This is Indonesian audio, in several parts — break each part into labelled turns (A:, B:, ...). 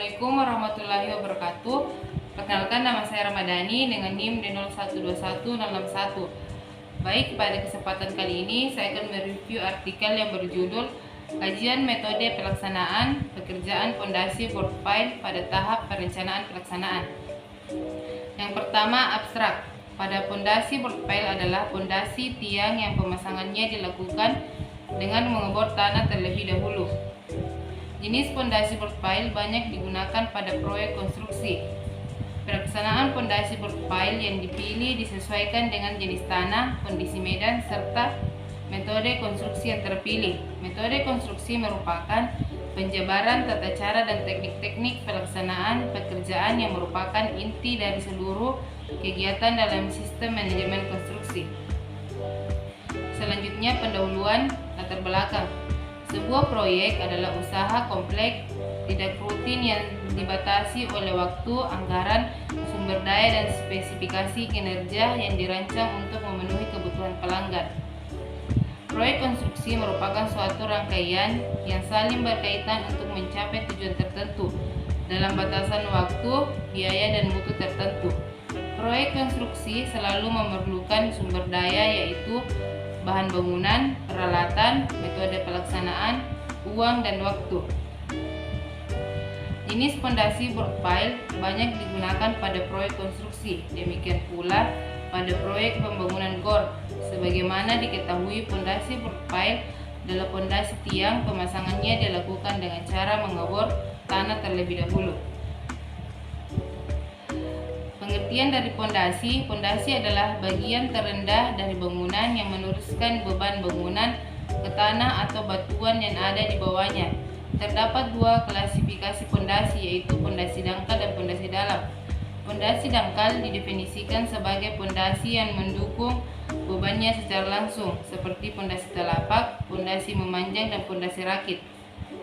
A: Assalamualaikum warahmatullahi wabarakatuh. Perkenalkan, nama saya Ramadhani dengan NIM D01210661. Baik, pada kesempatan kali ini saya akan mereview artikel yang berjudul Kajian Metode Pelaksanaan Pekerjaan Pondasi Board File pada tahap perencanaan pelaksanaan. Yang pertama, abstrak. Pada pondasi board file adalah pondasi tiang yang pemasangannya dilakukan dengan mengebor tanah terlebih dahulu. Jenis pondasi board file banyak digunakan pada proyek konstruksi. Pelaksanaan pondasi board file yang dipilih disesuaikan dengan jenis tanah, kondisi medan, serta metode konstruksi yang terpilih. Metode konstruksi merupakan penjabaran tata cara dan teknik-teknik pelaksanaan pekerjaan yang merupakan inti dari seluruh kegiatan dalam sistem manajemen konstruksi. Selanjutnya, pendahuluan latar belakang. Sebuah proyek adalah usaha kompleks, tidak rutin yang dibatasi oleh waktu, anggaran, sumber daya, dan spesifikasi kinerja yang dirancang untuk memenuhi kebutuhan pelanggan. Proyek konstruksi merupakan suatu rangkaian yang saling berkaitan untuk mencapai tujuan tertentu dalam batasan waktu, biaya, dan mutu tertentu. Proyek konstruksi selalu memerlukan sumber daya, yaitu bahan bangunan, peralatan, metode pelaksanaan, uang, dan waktu. Jenis pondasi board file banyak digunakan pada proyek konstruksi, demikian pula pada proyek pembangunan GOR. Sebagaimana diketahui, pondasi board file adalah pondasi tiang, pemasangannya dilakukan dengan cara mengebor tanah terlebih dahulu. Pengertian dari pondasi. Pondasi adalah bagian terendah dari bangunan yang meneruskan beban bangunan ke tanah atau batuan yang ada di bawahnya. Terdapat dua klasifikasi pondasi, yaitu pondasi dangkal dan pondasi dalam. Pondasi dangkal didefinisikan sebagai pondasi yang mendukung bebannya secara langsung, seperti pondasi telapak, pondasi memanjang, dan pondasi rakit.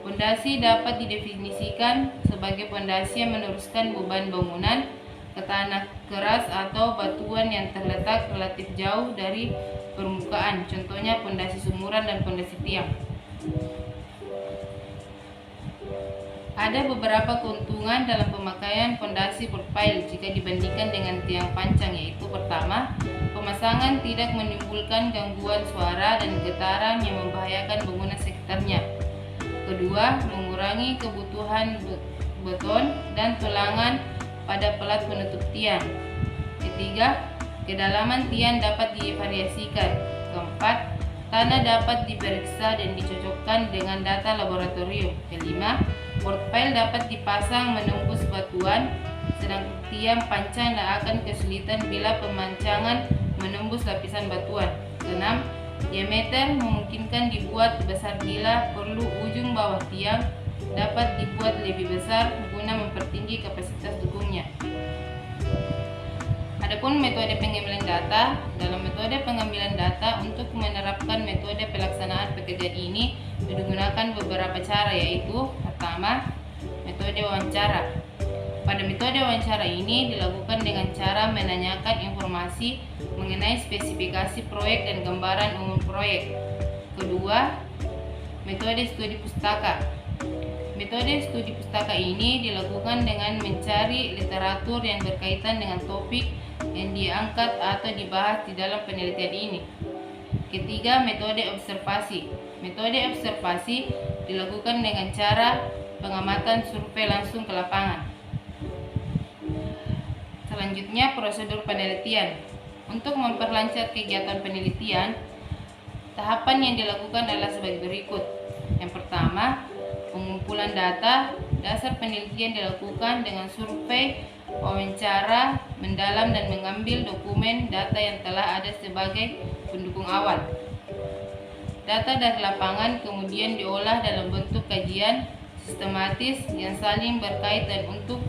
A: Pondasi dapat didefinisikan sebagai pondasi yang meneruskan beban bangunan ke tanah keras atau batuan yang terletak relatif jauh dari permukaan, contohnya pondasi sumuran dan pondasi tiang. Ada beberapa keuntungan dalam pemakaian pondasi board file jika dibandingkan dengan tiang pancang, yaitu pertama, pemasangan tidak menimbulkan gangguan suara dan getaran yang membahayakan bangunan sekitarnya. Kedua, mengurangi kebutuhan beton dan tulangan pada pelat penutup tiang. Ketiga, kedalaman tiang dapat divariasikan. Keempat, tanah dapat diperiksa dan dicocokkan dengan data laboratorium. Kelima, board file dapat dipasang menembus batuan, sedang tiang pancang akan kesulitan bila pemancangan menembus lapisan batuan. Keenam, diameter memungkinkan dibuat besar bila perlu. Ujung bawah tiang dapat dibuat lebih besar guna mempertinggi kapasitas dukungnya. Adapun metode pengambilan data. Dalam metode pengambilan data, untuk menerapkan metode pelaksanaan pekerjaan ini digunakan beberapa cara, yaitu pertama, metode wawancara. Pada metode wawancara ini dilakukan dengan cara menanyakan informasi mengenai spesifikasi proyek dan gambaran umum proyek. Kedua, metode studi pustaka. Metode studi pustaka ini dilakukan dengan mencari literatur yang berkaitan dengan topik yang diangkat atau dibahas di dalam penelitian ini. Ketiga, metode observasi. Metode observasi dilakukan dengan cara pengamatan survei langsung ke lapangan. Selanjutnya, prosedur penelitian. Untuk memperlancar kegiatan penelitian, tahapan yang dilakukan adalah sebagai berikut. Yang pertama, pengumpulan data. Dasar penelitian dilakukan dengan survei, wawancara mendalam, dan mengambil dokumen data yang telah ada sebagai pendukung awal. Data dari lapangan kemudian diolah dalam bentuk kajian sistematis yang saling berkaitan untuk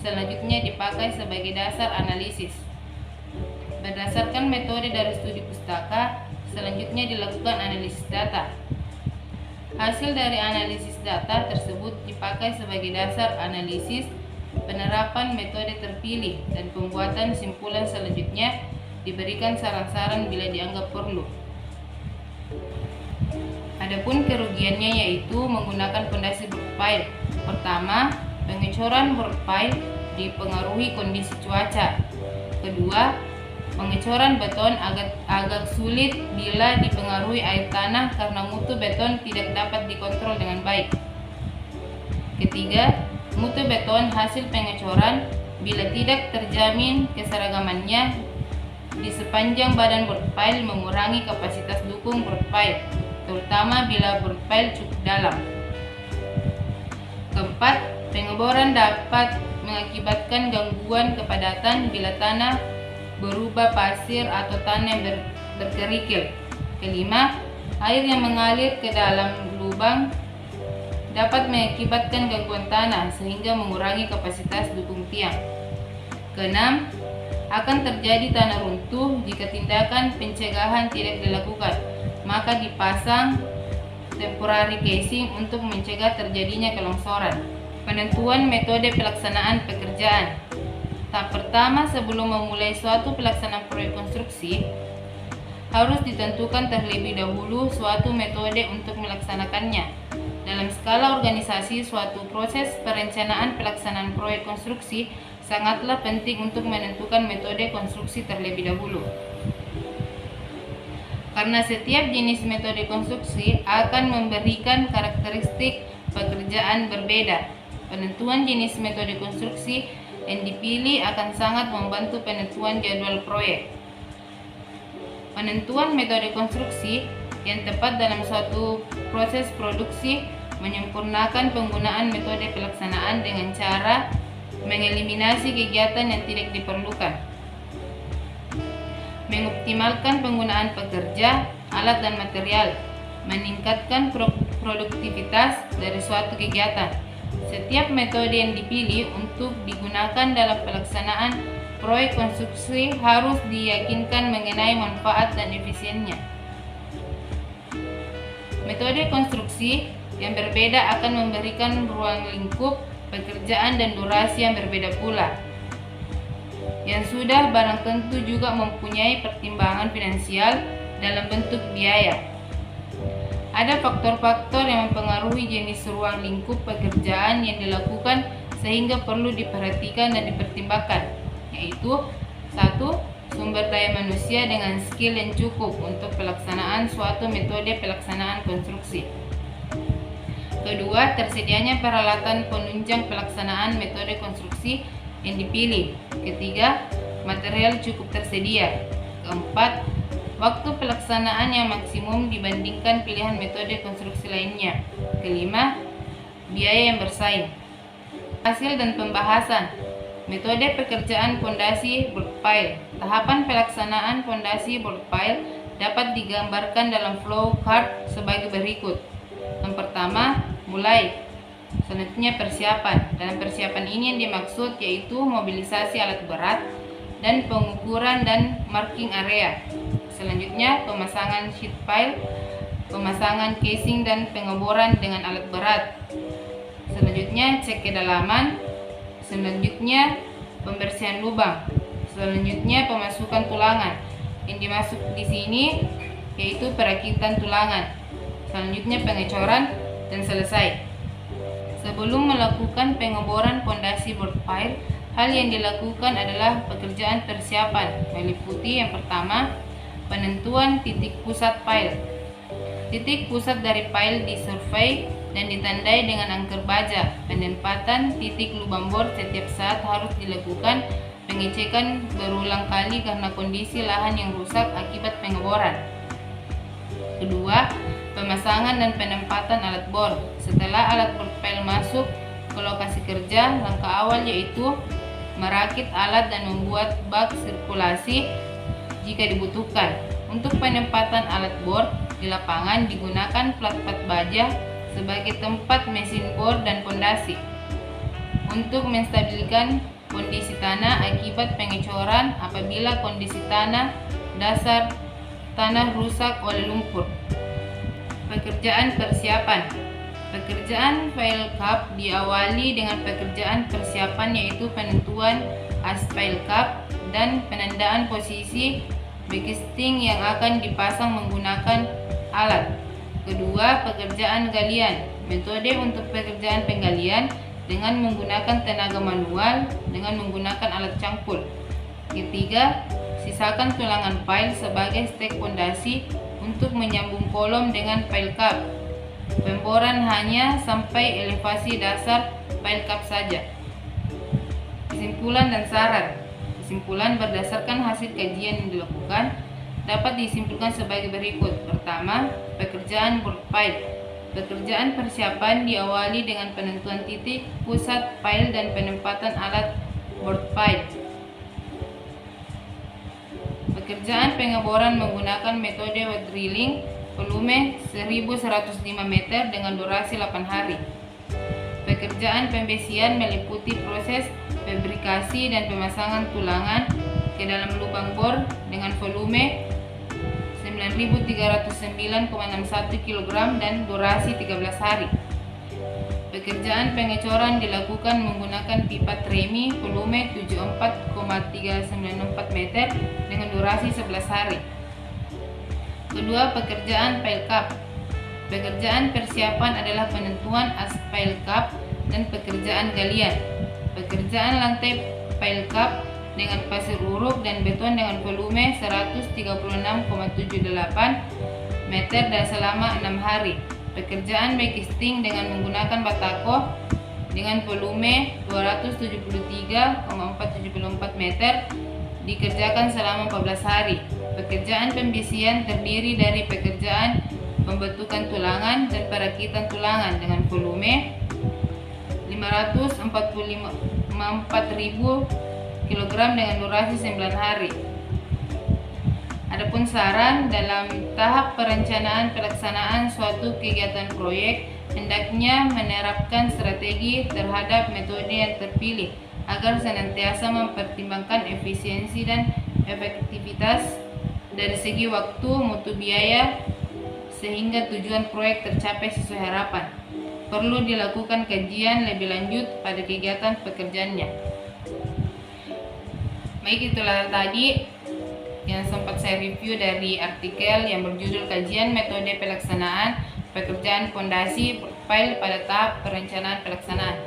A: selanjutnya dipakai sebagai dasar analisis. Berdasarkan metode dari studi pustaka, selanjutnya dilakukan analisis data. Hasil dari analisis data tersebut dipakai sebagai dasar analisis, penerapan metode terpilih, dan pembuatan simpulan. Selanjutnya diberikan saran-saran bila dianggap perlu. Adapun kerugiannya yaitu menggunakan pondasi board file. Pertama, pengecoran board pile dipengaruhi kondisi cuaca. Kedua, pengecoran beton agak sulit bila dipengaruhi air tanah karena mutu beton tidak dapat dikontrol dengan baik. Ketiga, mutu beton hasil pengecoran bila tidak terjamin keseragamannya di sepanjang badan board pile mengurangi kapasitas dukung board pile, terutama bila board pile cukup dalam. Keempat, pengeboran dapat mengakibatkan gangguan kepadatan bila tanah berubah pasir atau tanah berkerikil. Kelima, air yang mengalir ke dalam lubang dapat mengakibatkan gangguan tanah sehingga mengurangi kapasitas dukung tiang. Keenam, akan terjadi tanah runtuh jika tindakan pencegahan tidak dilakukan, maka dipasang temporary casing untuk mencegah terjadinya kelongsoran. Penentuan metode pelaksanaan pekerjaan. Tahap pertama sebelum memulai suatu pelaksanaan proyek konstruksi, harus ditentukan terlebih dahulu suatu metode untuk melaksanakannya. Dalam skala organisasi, suatu proses perencanaan pelaksanaan proyek konstruksi sangatlah penting untuk menentukan metode konstruksi terlebih dahulu. Karena setiap jenis metode konstruksi akan memberikan karakteristik pekerjaan berbeda, penentuan jenis metode konstruksi yang dipilih akan sangat membantu penentuan jadwal proyek. Penentuan metode konstruksi yang tepat dalam suatu proses produksi menyempurnakan penggunaan metode pelaksanaan dengan cara mengeliminasi kegiatan yang tidak diperlukan, mengoptimalkan penggunaan pekerja, alat dan material, meningkatkan produktivitas dari suatu kegiatan. Setiap metode yang dipilih untuk digunakan dalam pelaksanaan proyek konstruksi harus diyakinkan mengenai manfaat dan efisiennya. Metode konstruksi yang berbeda akan memberikan ruang lingkup pekerjaan dan durasi yang berbeda pula, yang sudah barang tentu juga mempunyai pertimbangan finansial dalam bentuk biaya. Ada faktor-faktor yang mempengaruhi jenis ruang lingkup pekerjaan yang dilakukan sehingga perlu diperhatikan dan dipertimbangkan, yaitu 1. Sumber daya manusia dengan skill yang cukup untuk pelaksanaan suatu metode pelaksanaan konstruksi. Kedua, tersedianya peralatan penunjang pelaksanaan metode konstruksi yang dipilih. Ketiga, material cukup tersedia. Keempat, waktu pelaksanaan yang maksimum dibandingkan pilihan metode konstruksi lainnya. Kelima, biaya yang bersaing. Hasil dan pembahasan. Metode pekerjaan fondasi board pile. Tahapan pelaksanaan fondasi board pile dapat digambarkan dalam flow chart sebagai berikut. Yang pertama, mulai. Selanjutnya persiapan. Dalam persiapan ini yang dimaksud yaitu mobilisasi alat berat dan pengukuran dan marking area. Selanjutnya pemasangan sheet pile, pemasangan casing dan pengeboran dengan alat berat. Selanjutnya cek kedalaman. Selanjutnya pembersihan lubang. Selanjutnya pemasukan tulangan. Yang dimaksud di sini yaitu perakitan tulangan. Selanjutnya pengecoran dan selesai. Sebelum melakukan pengeboran fondasi board pile, hal yang dilakukan adalah pekerjaan persiapan, meliputi yang pertama, penentuan titik pusat pile. Titik pusat dari pile disurvei dan ditandai dengan angker baja. Penempatan titik lubang bor setiap saat harus dilakukan pengecekan berulang kali karena kondisi lahan yang rusak akibat pengeboran. Kedua, pemasangan dan penempatan alat bor. Setelah alat bor pile masuk ke lokasi kerja, langkah awal yaitu merakit alat dan membuat bak sirkulasi jika dibutuhkan. Untuk penempatan alat bor di lapangan digunakan plat-plat baja sebagai tempat mesin bor dan fondasi. Untuk menstabilkan kondisi tanah akibat pengecoran apabila kondisi tanah dasar tanah rusak oleh lumpur. Pekerjaan persiapan. Pekerjaan file cup diawali dengan pekerjaan persiapan yaitu penentuan as file cup dan penandaan posisi backcasting yang akan dipasang menggunakan alat. Kedua, pekerjaan galian. Metode untuk pekerjaan penggalian dengan menggunakan tenaga manual dengan menggunakan alat cangkul. Ketiga, sisakan tulangan pile sebagai stek fondasi untuk menyambung kolom dengan pile cup. Pemboran hanya sampai elevasi dasar pile cup saja. Kesimpulan dan saran. Kesimpulan berdasarkan hasil kajian yang dilakukan dapat disimpulkan sebagai berikut. Pertama, pekerjaan board pile. Pekerjaan persiapan diawali dengan penentuan titik, pusat pile dan penempatan alat board pile. Pekerjaan pengeboran menggunakan metode wet drilling, volume 1105 meter dengan durasi 8 hari. Pekerjaan pembesian meliputi proses fabrikasi dan pemasangan tulangan ke dalam lubang bor dengan volume 9.309,61 kg dan durasi 13 hari. Pekerjaan pengecoran dilakukan menggunakan pipa tremi volume 74,394 meter dengan durasi 11 hari. Kedua, pekerjaan pile cup. Pekerjaan persiapan adalah penentuan as pile cup dan pekerjaan galian. Pekerjaan lantai pile cup dengan pasir uruk dan beton dengan volume 136,78 meter dan selama 6 hari. Pekerjaan backcasting dengan menggunakan batako dengan volume 273,474 meter dikerjakan selama 14 hari. Pekerjaan pembesian terdiri dari pekerjaan pembentukan tulangan dan perakitan tulangan dengan volume 544.000 kg dengan durasi 9 hari. Adapun saran, dalam tahap perencanaan pelaksanaan suatu kegiatan proyek hendaknya menerapkan strategi terhadap metode yang terpilih agar senantiasa mempertimbangkan efisiensi dan efektivitas dari segi waktu, mutu biaya sehingga tujuan proyek tercapai sesuai harapan. Perlu dilakukan kajian lebih lanjut pada kegiatan pekerjaannya. Baik, itulah tadi yang sempat saya review dari artikel yang berjudul Kajian Metode Pelaksanaan Pekerjaan Fondasi Pile pada Tahap Perencanaan Pelaksanaan.